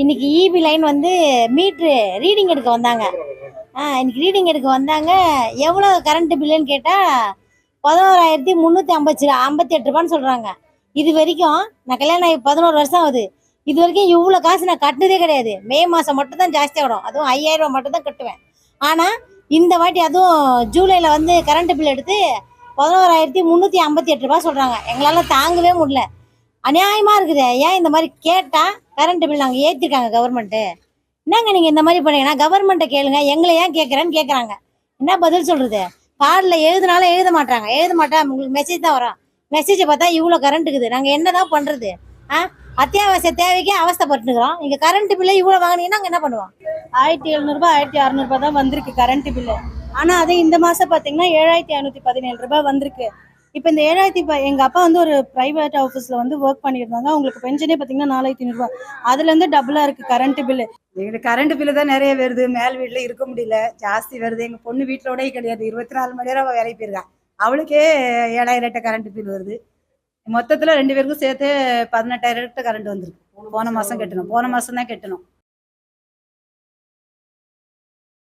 இன்னைக்கு EB line வந்து metre reading எடுக்க வந்தாங்க. இன்னைக்கு ரீடிங் எடுக்க வந்தாங்க. எவ்வளோ கரண்ட் பில்லுன்னு கேட்டால் 11,358 ரூபான்னு சொல்கிறாங்க. இது வரைக்கும் நான் கல்யாணம் ஆகி 11 வருஷம் ஆகுது. இது வரைக்கும் இவ்வளோ காசு நான் கட்டினதே கிடையாது. மே மாதம் மட்டும் தான் ஜாஸ்தியாக வரும். அதுவும் 5,000 ரூபா மட்டும் தான் கட்டுவேன். ஆனால் இந்த வாட்டி அதுவும் ஜூலையில் வந்து கரண்ட் பில் எடுத்து 11,358 ரூபா சொல்கிறாங்க. எங்களால் தாங்கவே முடியல. அநியாயமாக இருக்குது. ஏன் இந்த மாதிரி கேட்டால் கரண்ட் பில் நாங்கள் ஏற்றிருக்காங்க கவர்மெண்ட்டு. என்னங்க நீங்கள் இந்த மாதிரி பண்ணீங்கன்னா கவர்மெண்ட்டை கேளுங்க, எங்களை ஏன் கேட்குறேன்னு கேட்குறாங்க. என்ன பதில் சொல்கிறது? கார்டில் எழுதுனாலும் எழுத மாட்டாங்க. எழுத மாட்டா உங்களுக்கு மெசேஜ் தான் வரும். மெசேஜை பார்த்தா இவ்வளோ கரண்ட் இருக்குது. நாங்கள் என்ன தான் பண்ணுறது? அத்தியாவசிய தேவைக்கே அவஸ்தைப்பட்டுக்கிறோம். நீங்கள் கரண்ட் பில்லை இவ்வளோ வாங்கினீங்கன்னா நாங்கள் என்ன பண்ணுவோம்? 1,700 1,600 தான் வந்திருக்கு கரண்ட் பில்லு. ஆனால் அதே இந்த மாதம் பார்த்தீங்கன்னா 7,517 ரூபாய் வந்திருக்கு. இப்போ இந்த 7,000 எங்கள் அப்பா வந்து ஒரு ப்ரைவேட் ஆஃபீஸில் வந்து ஒர்க் பண்ணியிருந்தாங்க. அவங்களுக்கு பென்ஷனே பார்த்தீங்கன்னா 4,500 ரூபாய். அதுலேருந்து டபுளாக இருக்குது கரண்ட் பில்லு. எங்களுக்கு கரண்ட் பில்லு தான் நிறைய வருது. மேல் வீட்டில் இருக்க முடியல, ஜாஸ்தி வருது. எங்கள் பொண்ணு வீட்டிலோடய கிடையாது, 24 மணி நேரம் வேலைக்கு போயிருக்கா. அவளுக்கே 7,000 கரண்ட் பில் வருது. மொத்தத்தில் 2 பேருக்கும் சேர்த்து 18,000 கரண்ட் வந்துருக்கு. போன மாதம் தான் கட்டணும்.